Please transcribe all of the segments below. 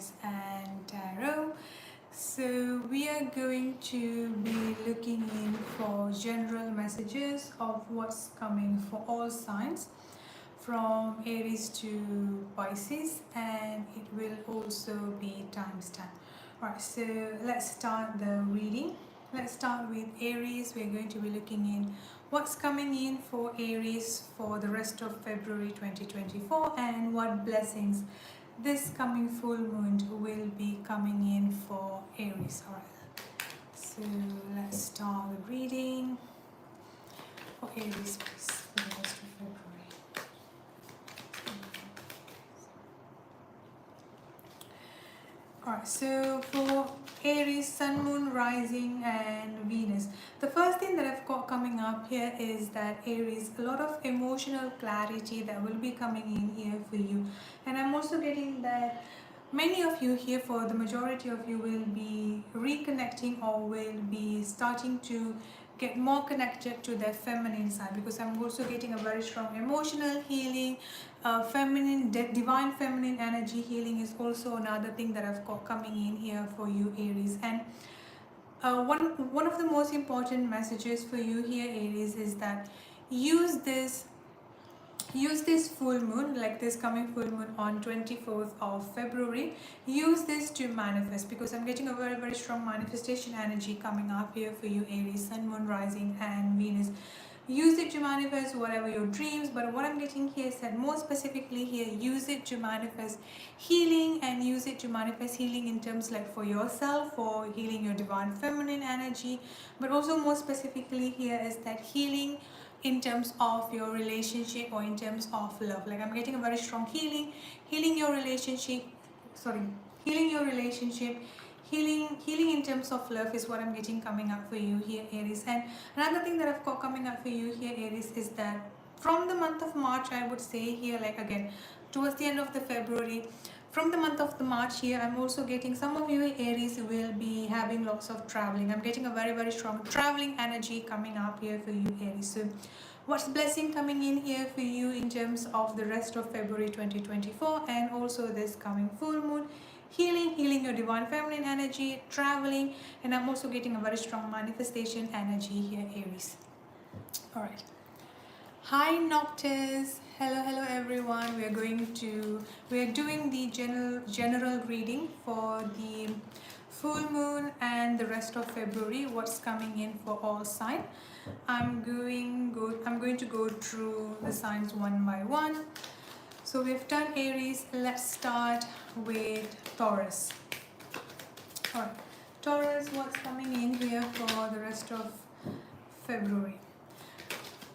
cards and tarot. So we are going to be looking in for general messages of what's coming for all signs from Aries to Pisces, and it will also be timestamp. Alright, so let's start the reading. Let's start with Aries. We're going to be looking in what's coming in for Aries for the rest of February 2024 and what blessings this coming full moon will be coming in for Aries. Alright, so let's start the reading for Aries, please, for the rest of February. Alright, so for Aries, Sun, Moon, Rising and Venus. The first thing that I've got coming up here is that Aries, a lot of emotional clarity that will be coming in here for you. And I'm also getting that many of you here, for the majority of you, will be reconnecting or will be starting to get more connected to their feminine side, because I'm also getting a very strong emotional healing, feminine, divine feminine energy healing is also another thing that I've got coming in here for you, Aries. And one of the most important messages for you here, Aries, is that use this full moon, like this coming full moon on 24th of February, use this to manifest, because I'm getting a very strong manifestation energy coming up here for you, Aries, Sun, Moon, Rising and Venus. Use it to manifest whatever your dreams, but what I'm getting here is that more specifically here, use it to manifest healing, and use it to manifest healing in terms like for yourself, for healing your divine feminine energy, but also more specifically here is that healing in terms of your relationship or in terms of love. Like I'm getting a very strong healing your relationship, healing your relationship, healing in terms of love is what I'm getting coming up for you here, Aries. And another thing that I've got coming up for you here, Aries, is that from the month of March, I would say here, like again towards the end of the February, from the month of the March here, I'm also getting some of you Aries will be having lots of traveling. I'm getting a very strong traveling energy coming up here for you, Aries. So what's blessing coming in here for you in terms of the rest of February 2024 and also this coming full moon? Healing your divine feminine energy, traveling, and I'm also getting a very strong manifestation energy here, Aries. All right. Hi Noctis, hello everyone. We are doing the general reading for the full moon and the rest of February, what's coming in for all signs. I'm going to go through the signs one by one. So we've done Aries. Let's start with Taurus. All right, Taurus, what's coming in here for the rest of February?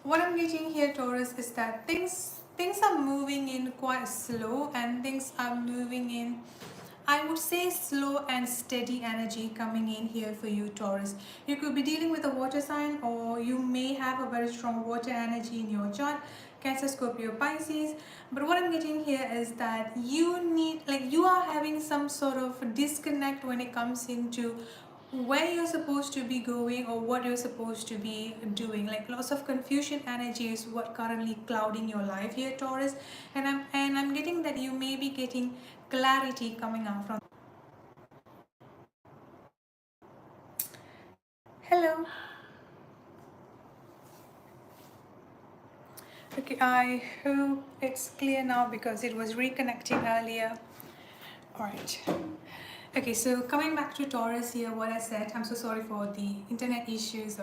What I'm getting here, Taurus, is that things are moving in quite slow, and things are moving in, I would say, slow and steady energy coming in here for you, Taurus. You could be dealing with a water sign, or you may have a very strong water energy in your chart, Cancer, Scorpio, Pisces. But what I'm getting here is that you are having some sort of disconnect when it comes into where you're supposed to be going or what you're supposed to be doing. Like lots of confusion energy is what currently clouding your life here, Taurus. And I'm getting that you may be getting clarity coming out from. Hello. Okay, I hope it's clear now because it was reconnecting earlier. All right. Okay, so coming back to Taurus here, what I said, I'm so sorry for the internet issues.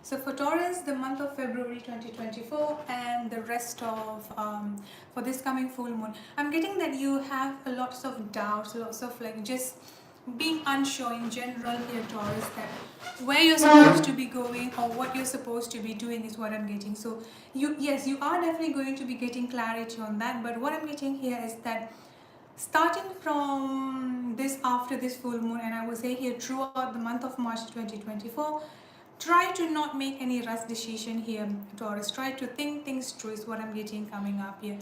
So for Taurus, the month of February 2024 and the rest of, for this coming full moon, I'm getting that you have lots of doubts, lots of like just being unsure in general here, Taurus, that where you're supposed to be going or what you're supposed to be doing is what I'm getting. So you are definitely going to be getting clarity on that, but what I'm getting here is that starting from this, after this full moon, and I will say here throughout the month of March 2024, try to not make any rush decision here, Taurus. Try to think things through is what I'm getting coming up here.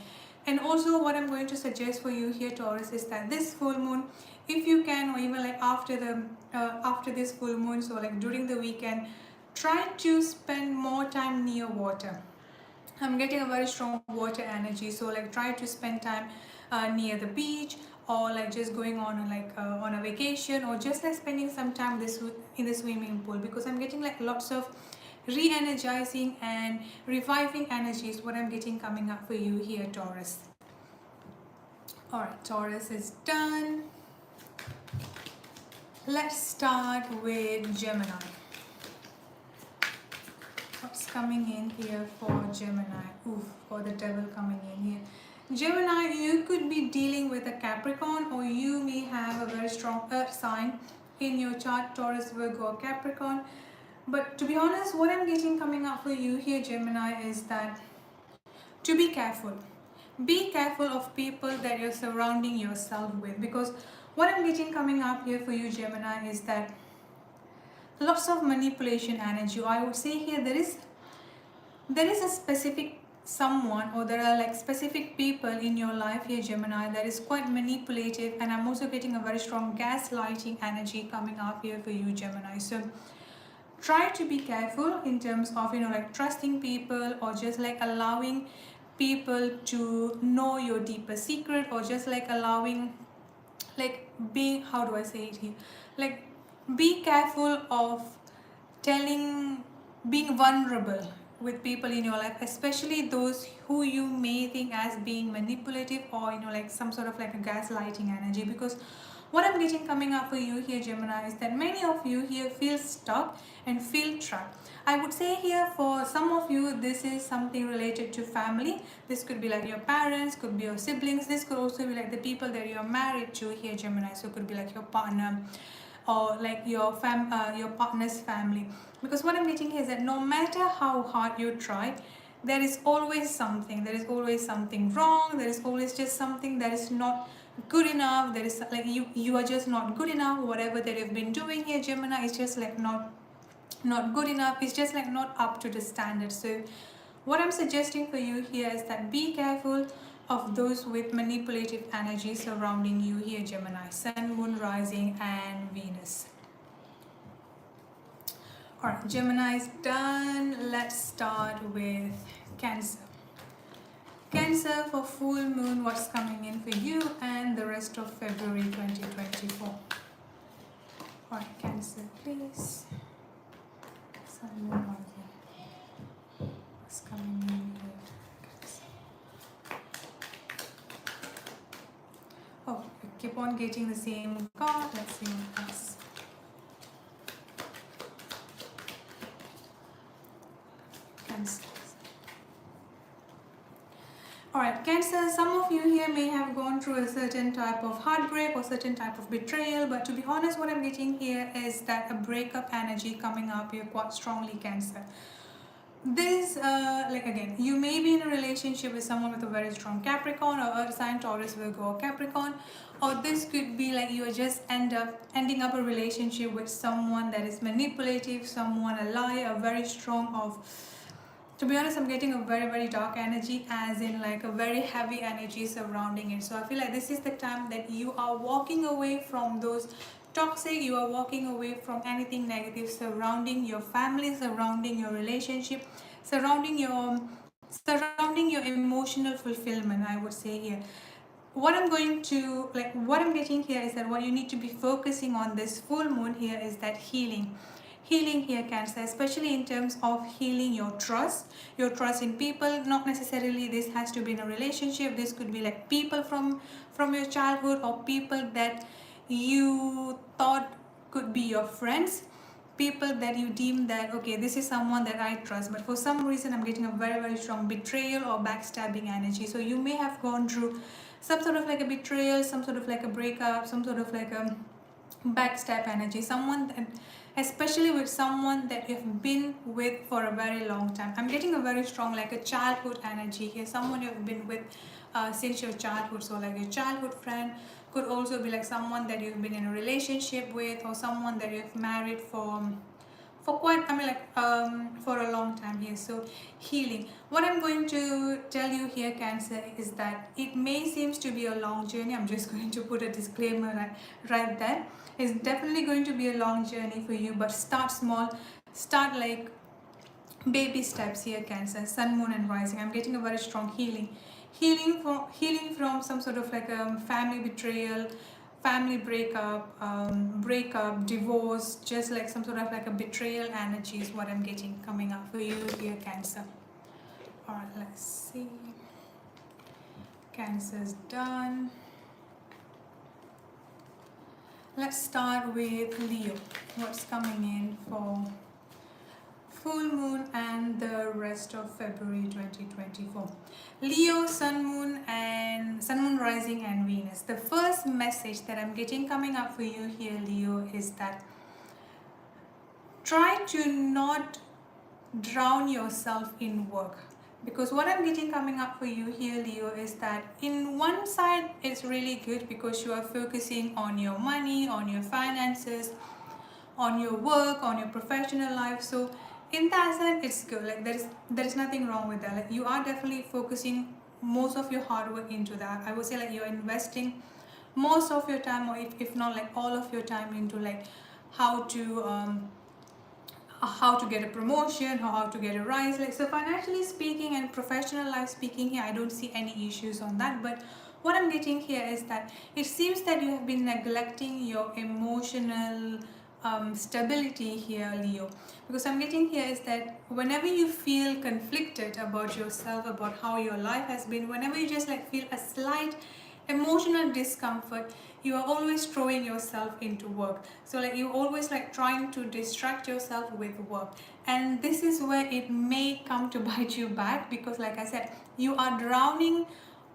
And also what I'm going to suggest for you here, Taurus, is that this full moon, if you can, or even like after this full moon, so like during the weekend, try to spend more time near water. I'm getting a very strong water energy, so like try to spend time near the beach or like just going on a vacation, or just like spending some time in the swimming pool, because I'm getting like lots of re-energizing and reviving energies what I'm getting coming up for you here, Taurus. Alright, Taurus is done. Let's start with Gemini. What's coming in here for Gemini? Oof, for the devil coming in here. Gemini, you could be dealing with a Capricorn, or you may have a very strong earth sign in your chart, Taurus, Virgo, or Capricorn. But to be honest, what I'm getting coming up for you here, Gemini, is that to be careful. Be careful of people that you're surrounding yourself with, because what I'm getting coming up here for you, Gemini, is that lots of manipulation energy. I would say here there is a specific someone, or there are like specific people in your life here, Gemini, that is quite manipulative, and I'm also getting a very strong gaslighting energy coming up here for you, Gemini. So try to be careful in terms of like trusting people, or just like allowing people to know your deeper secret, or just like allowing, like, being, how do I say it here, like, be careful of being vulnerable with people in your life, especially those who you may think as being manipulative, or like some sort of like a gaslighting energy. Because what I'm getting coming up for you here, Gemini, is that many of you here feel stuck and feel trapped. I would say here for some of you, this is something related to family. This could be like your parents, could be your siblings. This could also be like the people that you're married to here, Gemini. So it could be like your partner, or like your partner's family. Because what I'm getting here is that no matter how hard you try, there is always something wrong. There is always just something that is not good enough. There is like you are just not good enough. Whatever that you've been doing here, Gemini, is just like not good enough. It's just like not up to the standard. So what I'm suggesting for you here is that be careful of those with manipulative energy surrounding you here, Gemini, Sun, Moon, Rising, and Venus. Alright, Gemini is done. Let's start with Cancer. Cancer, for full moon, what's coming in for you and the rest of February 2024. Alright, Cancer, please. Sun, Moon, Rising. What's coming in here? Oh, we keep on getting the same card. Let's see what else. Cancer. Alright, Cancer, some of you here may have gone through a certain type of heartbreak or certain type of betrayal, but to be honest, what I'm getting here is that a breakup energy coming up here quite strongly, Cancer. This, like again, you may be in a relationship with someone with a very strong Capricorn, or Earth sign, Taurus, Virgo, or Capricorn, or this could be like you are just ending up a relationship with someone that is manipulative, someone a liar, a very strong of. To be honest, I'm getting a very, very dark energy, as in like a very heavy energy surrounding it. So I feel like this is the time that you are walking away from those toxic, you are walking away from anything negative surrounding your family, surrounding your relationship, surrounding your emotional fulfillment, I would say here. What I'm getting here is that what you need to be focusing on this full moon here is that healing here, Cancer, especially in terms of healing your trust in people. Not necessarily this has to be in a relationship. This could be like people from your childhood, or people that you thought could be your friends, people that you deem that, okay, this is someone that I trust, but for some reason I'm getting a very, very strong betrayal or backstabbing energy. So you may have gone through some sort of like a betrayal, some sort of like a breakup, some sort of like a backstab energy, someone that, especially with someone that you've been with for a very long time. I'm getting a very strong like a childhood energy here, someone you've been with since your childhood. So like your childhood friend, could also be like someone that you've been in a relationship with, or someone that you've married for quite, for a long time here. So healing. What I'm going to tell you here, Cancer, is that it may seems to be a long journey. I'm just going to put a disclaimer right there. It's definitely going to be a long journey for you, but start small. Start like baby steps here, Cancer, Sun, Moon, and Rising. I'm getting a very strong healing healing from some sort of like a family betrayal, family breakup, divorce, just like some sort of like a betrayal energy is what I'm getting coming up for you here, Cancer. All right, let's see. Cancer's done. Let's start with Leo. What's coming in for full moon and the rest of February 2024? Leo, sun moon rising and Venus. The first message that I'm getting coming up for you here, Leo, is that try to not drown yourself in work. Because what I'm getting coming up for you here, Leo, is that in one side it's really good because you are focusing on your money, on your finances, on your work, on your professional life. So in that sense it's good. Like there is nothing wrong with that. Like you are definitely focusing most of your hard work into that. I would say like you're investing most of your time, or if not like all of your time, into like how to get a promotion or how to get a rise. Like, so financially speaking and professional life speaking here, I don't see any issues on that. But what I'm getting here is that it seems that you have been neglecting your emotional stability here, Leo. Because I'm getting here is that whenever you feel conflicted about yourself, about how your life has been, whenever you just like feel a slight emotional discomfort, you are always throwing yourself into work. So like you're always like trying to distract yourself with work, and this is where it may come to bite you back, because like I said, you are drowning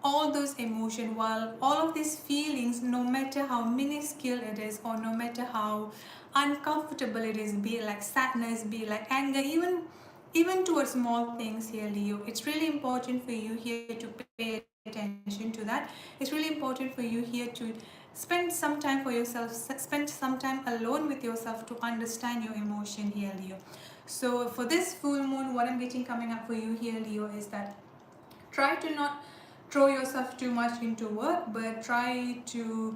all those emotions, while all of these feelings, no matter how minuscule it is or no matter how uncomfortable it is, be it like sadness, be it like anger, even towards small things here, Leo, it's really important for you here to pay attention to that. It's really important for you here to spend some time for yourself, spend some time alone with yourself to understand your emotion here, Leo. So for this full moon, what I'm getting coming up for you here, Leo, is that try to not throw yourself too much into work, but try to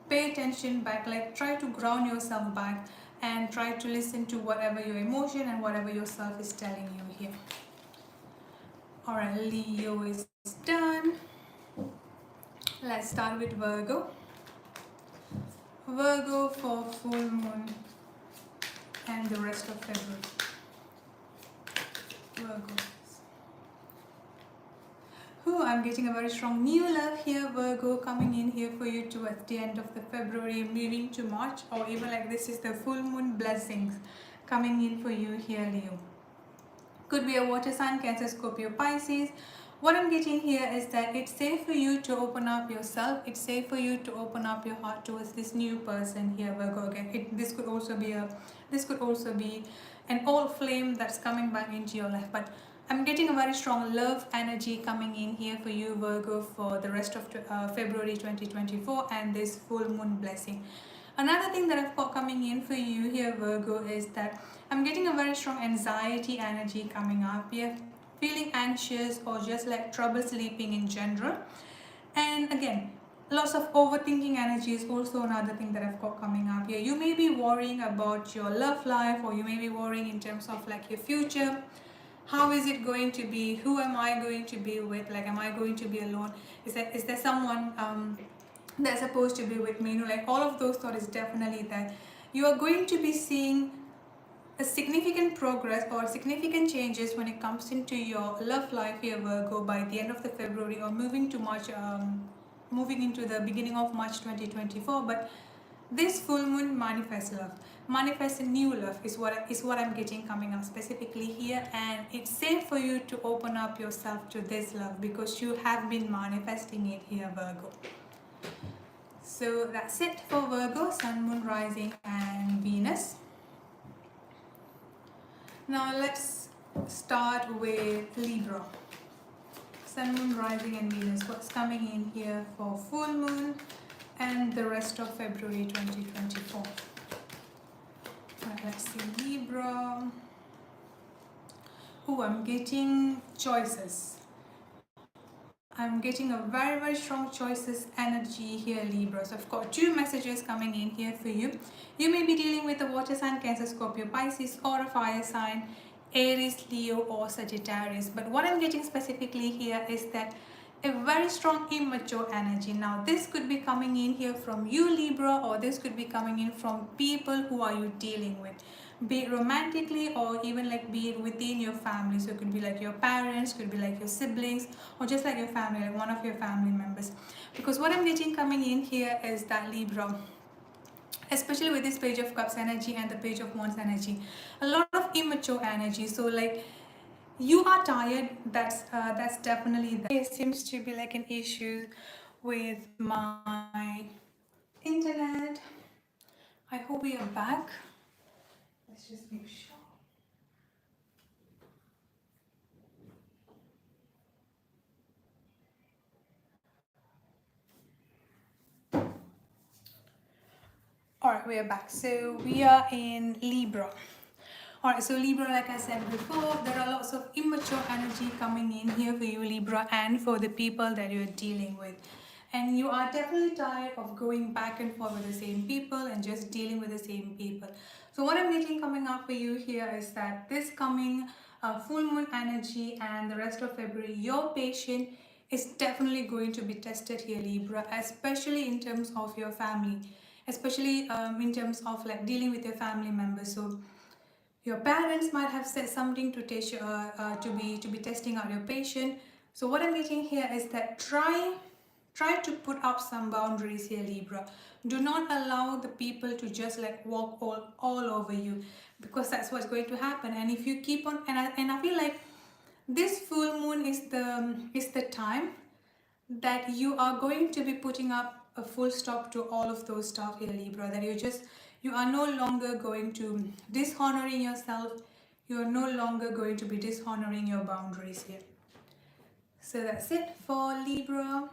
pay attention back, like try to ground yourself back and try to listen to whatever your emotion and whatever yourself is telling you here. All right, Leo is done. Let's start with Virgo. Virgo for full moon and the rest of February. Virgo. I'm getting a very strong new love here, Virgo, coming in here for you towards the end of the February, moving to March, or even like this is the full moon blessings coming in for you here, Leo. Could be a water sign, Cancer, Scorpio, Pisces. What I'm getting here is that it's safe for you to open up yourself. It's safe for you to open up your heart towards this new person here, Virgo. Again, this could also be an old flame that's coming back into your life. But I'm getting a very strong love energy coming in here for you, Virgo, for the rest of February 2024 and this full moon blessing. Another thing that I've got coming in for you here, Virgo, is that I'm getting a very strong anxiety energy coming up here, feeling anxious or just like trouble sleeping in general. And again, lots of overthinking energy is also another thing that I've got coming up here. You may be worrying about your love life, or you may be worrying in terms of like your future. How is it going to be? Who am I going to be with? Like, am I going to be alone? Is there someone that's supposed to be with me? Like all of those thoughts is definitely there. You are going to be seeing a significant progress or significant changes when it comes into your love life here, Virgo, by the end of the February, or moving to March, moving into the beginning of March 2024. But this full moon manifests love, manifests a new love is what I'm getting coming up specifically here. And it's safe for you to open up yourself to this love because you have been manifesting it here, Virgo. So that's it for Virgo, Sun, Moon, Rising and Venus. Now let's start with Libra. Sun, Moon, Rising and Venus. What's coming in here for full moon and the rest of February 2024? Right, let's see, Libra. I'm getting choices. I'm getting a very, very strong choices energy here, Libra. So I've got two messages coming in here for you. You may be dealing with a water sign, Cancer, Scorpio, Pisces, or a fire sign, Aries, Leo, or Sagittarius. But what I'm getting specifically here is that a very strong immature energy. Now this could be coming in here from you, Libra, or this could be coming in from people who are you dealing with, be it romantically or even like be it within your family. So it could be like your parents, could be like your siblings, or just like your family, like one of your family members. Because what I'm getting coming in here is that Libra, especially with this page of cups energy and the page of wands energy, a lot of immature energy. So like you are tired, that's definitely that. There seems to be like an issue with my internet. I hope we are back. Let's just make sure. Alright, we are back. So we are in Libra. Alright, so Libra, like I said before, there are lots of immature energy coming in here for you, Libra, and for the people that you're dealing with. And you are definitely tired of going back and forth with the same people and just dealing with the same people. So what I'm getting coming up for you here is that this coming full moon energy and the rest of February, your patience is definitely going to be tested here, Libra, especially in terms of your family, especially in terms of like dealing with your family members. So your parents might have said something to test to be testing out your patient. So what I'm getting here is that try to put up some boundaries here, Libra. Do not allow the people to just like walk all over you, because that's what's going to happen. And if you keep on, and I feel like this full moon is the time that you are going to be putting up a full stop to all of those stuff here, Libra. That you are no longer going to dishonoring yourself. You are no longer going to be dishonoring your boundaries here. So that's it for Libra.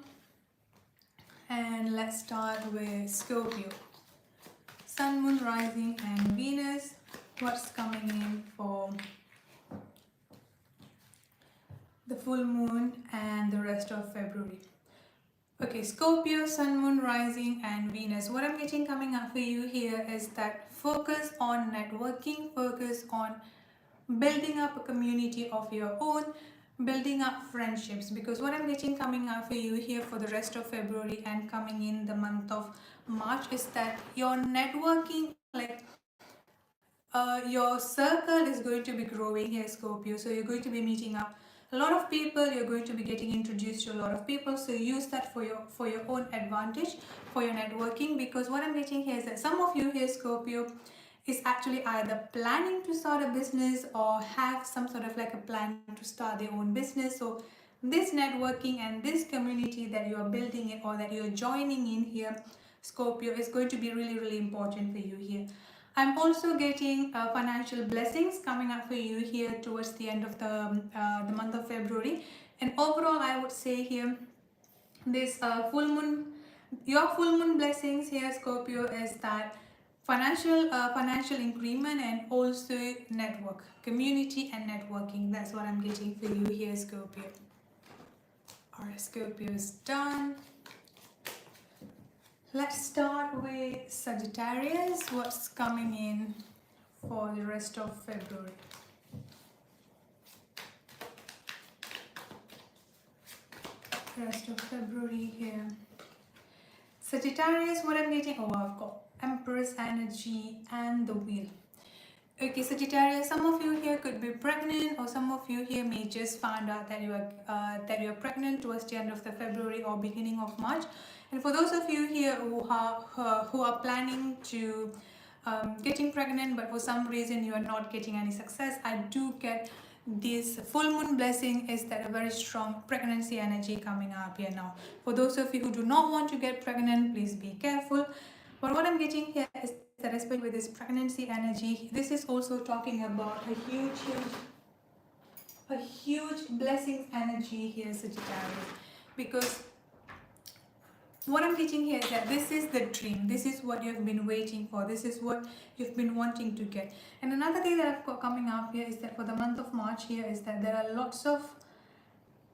And let's start with Scorpio. Sun, Moon, Rising and Venus. What's coming in for the full moon and the rest of February? Okay, Scorpio, Sun, Moon, Rising and Venus. What I'm getting coming up for you here is that focus on networking, focus on building up a community of your own, building up friendships. Because what I'm getting coming up for you here for the rest of February and coming in the month of March is that your networking, like your circle is going to be growing here, Scorpio. So you're going to be meeting up a lot of people, you're going to be getting introduced to a lot of people. So use that for your own advantage, for your networking. Because what I'm getting here is that some of you here, Scorpio, is actually either planning to start a business or have some sort of like a plan to start their own business. So this networking and this community that you are building it or that you're joining in here, Scorpio, is going to be really important for you here. I'm also getting financial blessings coming up for you here towards the end of the month of February. And overall, I would say here, this full moon, your full moon blessings here, Scorpio, is that financial increment and also network, community and networking. That's what I'm getting for you here, Scorpio. Alright, Scorpio is done. Let's start with Sagittarius. What's coming in for the rest of February? Rest of February here. Sagittarius, what I'm getting, oh, I've got Empress energy and the Wheel. Okay, Sagittarius, some of you here could be pregnant, or some of you here may just find out that you're pregnant towards the end of the February or beginning of March. And for those of you here who are planning to getting pregnant, but for some reason you are not getting any success, I do get this full moon blessing is that a very strong pregnancy energy coming up here now. For those of you who do not want to get pregnant, please be careful. But what I'm getting here is that especially with this pregnancy energy, this is also talking about a huge blessings energy here, Sagittarius. Because what I'm getting here is that this is the dream. This is what you've been waiting for. This is what you've been wanting to get. And another thing that I've got coming up here is that for the month of March here is that there are lots of,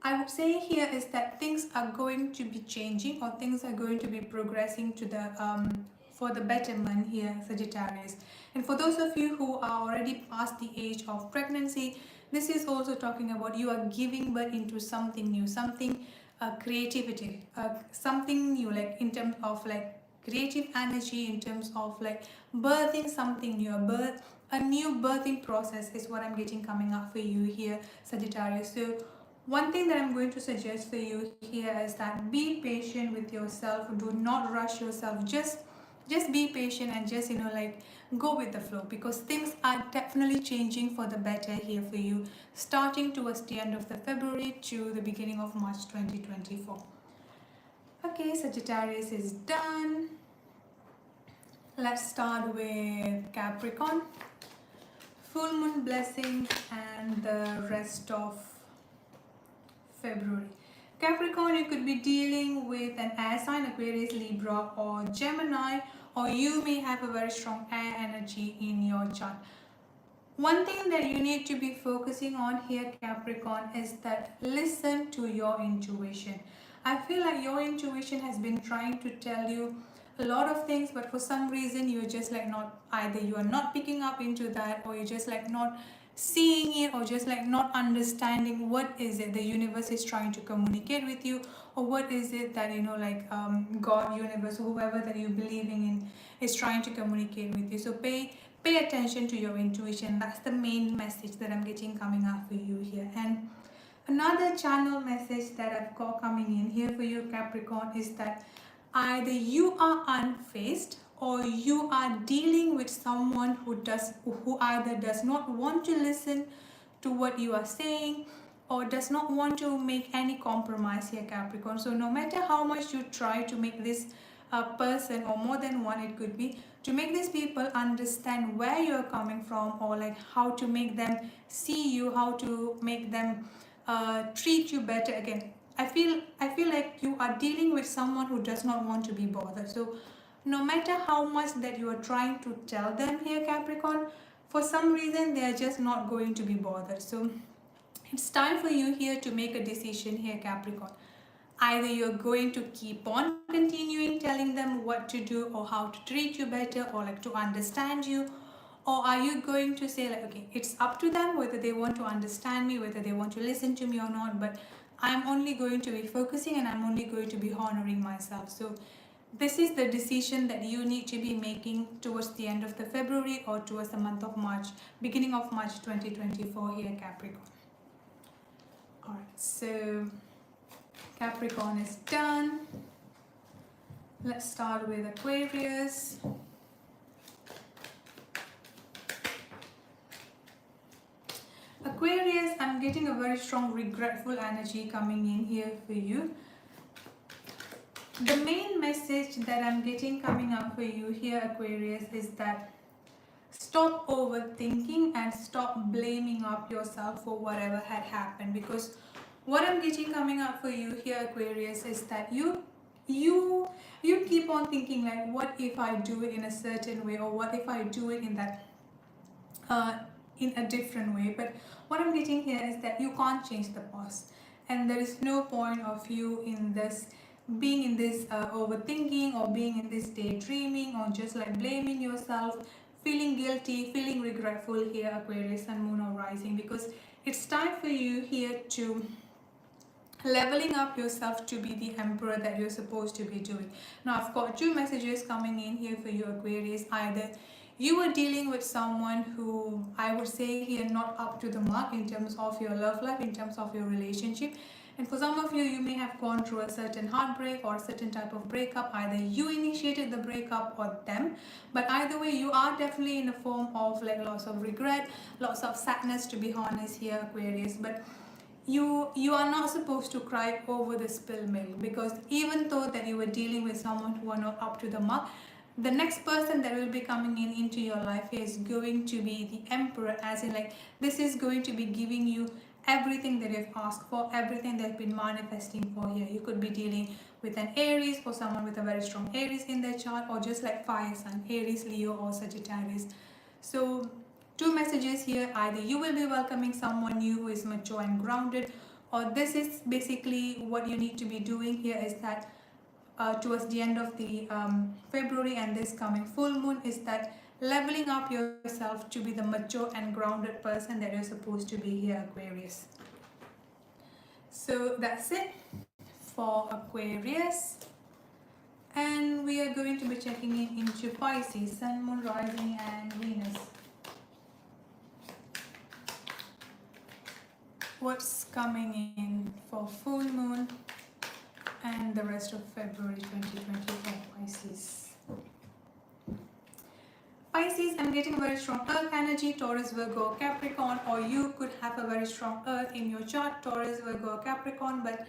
I would say here is that things are going to be changing, or things are going to be progressing to the for the betterment here, Sagittarius. And for those of you who are already past the age of pregnancy, this is also talking about you are giving birth into something new, something creativity, something new, like in terms of like creative energy, in terms of like birthing something new, a new birthing process is what I'm getting coming up for you here, Sagittarius. So one thing that I'm going to suggest for you here is that be patient with yourself. Do not rush yourself. Just be patient and just like go with the flow, because things are definitely changing for the better here for you, starting towards the end of the February to the beginning of March 2024. Okay, Sagittarius is done. Let's start with Capricorn. Full moon blessings and the rest of February. Capricorn, you could be dealing with an air sign, Aquarius, Libra, or Gemini, or you may have a very strong air energy in your chart. One thing that you need to be focusing on here, Capricorn, is that listen to your intuition. I feel like your intuition has been trying to tell you a lot of things, but for some reason you're just like not, either you are not picking up into that, or you're just like not seeing it, or just like not understanding what is it the universe is trying to communicate with you, or what is it that God, universe, whoever that you're believing in is trying to communicate with you. So pay attention to your intuition. That's the main message that I'm getting coming up for you here. And another channel message that I've got coming in here for you, Capricorn, is that either you are unfazed, or you are dealing with someone who either does not want to listen to what you are saying, or does not want to make any compromise here, Capricorn. So no matter how much you try to make this person, or more than one it could be, to make these people understand where you're coming from, or like how to make them see you, how to make them treat you better. Again, I feel like you are dealing with someone who does not want to be bothered. So no matter how much that you are trying to tell them here, Capricorn, for some reason they are just not going to be bothered. So it's time for you here to make a decision here, Capricorn. Either you're going to keep on continuing telling them what to do, or how to treat you better, or like to understand you, or are you going to say like, okay, it's up to them whether they want to understand me, whether they want to listen to me or not, but I'm only going to be focusing, and I'm only going to be honoring myself. So this is the decision that you need to be making towards the end of the February, or towards the month of March, beginning of March 2024 here, Capricorn. Alright, so Capricorn is done. Let's start with Aquarius. Aquarius, I'm getting a very strong regretful energy coming in here for you. The main message that I'm getting coming up for you here, Aquarius, is that stop overthinking and stop blaming up yourself for whatever had happened. Because what I'm getting coming up for you here, Aquarius, is that you keep on thinking like, what if I do it in a certain way, or what if I do it in that in a different way. But what I'm getting here is that you can't change the past, and there is no point of you in this being in this overthinking, or being in this daydreaming, or just like blaming yourself, feeling guilty, feeling regretful here, Aquarius, Sun, Moon, or Rising, because it's time for you here to leveling up yourself to be the emperor that you're supposed to be doing. Now I've got two messages coming in here for you, Aquarius. Either you are dealing with someone who, I would say here, not up to the mark in terms of your love life, in terms of your relationship. And for some of you, you may have gone through a certain heartbreak or a certain type of breakup. Either you initiated the breakup or them. But either way, you are definitely in a form of like lots of regret, lots of sadness, to be honest here, Aquarius. But you are not supposed to cry over the spilled milk, because even though that you were dealing with someone who are not up to the mark, the next person that will be coming in into your life is going to be the emperor, as in like this is going to be giving you everything that you've asked for, everything that you've been manifesting for here. You could be dealing with an Aries, for someone with a very strong Aries in their chart, or just like fire sign, Aries, Leo, or Sagittarius. So two messages here: either you will be welcoming someone new who is mature and grounded, or this is basically what you need to be doing here, is that towards the end of the February and this coming full moon, is that leveling up yourself to be the mature and grounded person that you're supposed to be here, Aquarius. So that's it for Aquarius. And we are going to be checking in into Pisces, Sun, Moon, Rising and Venus. What's coming in for full moon and the rest of February 2024, Pisces. Pisces, I'm getting very strong earth energy, Taurus, Virgo, Capricorn, or you could have a very strong earth in your chart, Taurus, Virgo, Capricorn, but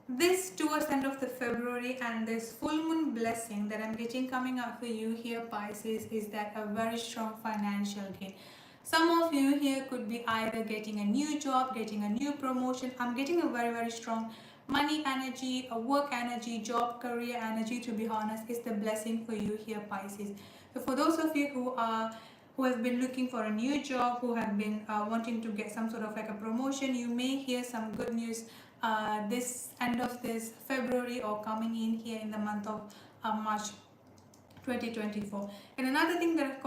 this towards the end of the February and this full moon blessing that I'm getting coming up for you here, Pisces, is that a very strong financial gain. Some of you here could be either getting a new job, getting a new promotion. I'm getting a very strong money energy, a work energy, job, career energy, to be honest, is the blessing for you here, Pisces. So for those of you who have been looking for a new job, who have been wanting to get some sort of like a promotion, you may hear some good news this end of this February or coming in here in the month of March 2024. And another thing that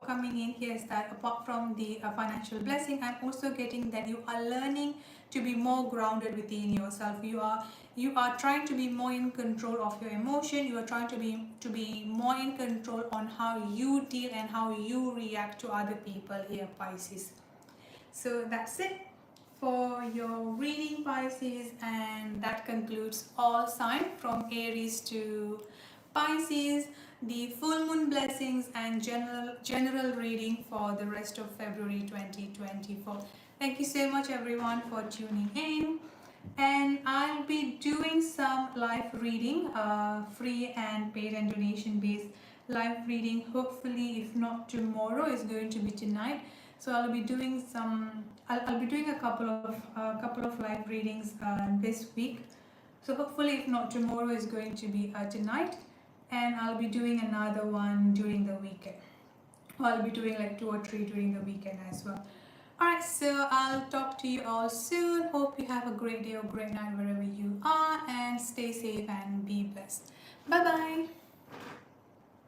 coming in here is that apart from the financial blessing, I'm also getting that you are learning to be more grounded within yourself. You are trying to be more in control of your emotion. You are trying to be more in control on how you deal and how you react to other people here, Pisces. So that's it for your reading, Pisces, and that concludes all signs from Aries to Pisces, the full moon blessings and general reading for the rest of February 2024. Thank you so much everyone for tuning in, and I'll be doing some live reading, free and paid and donation based live reading. Hopefully, if not tomorrow, is going to be tonight. So I'll be doing I'll be doing a couple of live readings this week. So hopefully, if not tomorrow, is going to be tonight, and I'll be doing another one during the weekend. I'll be doing like 2 or 3 during the weekend as well. Alright, so I'll talk to you all soon. Hope you have a great day or great night wherever you are, and stay safe and be blessed. Bye bye.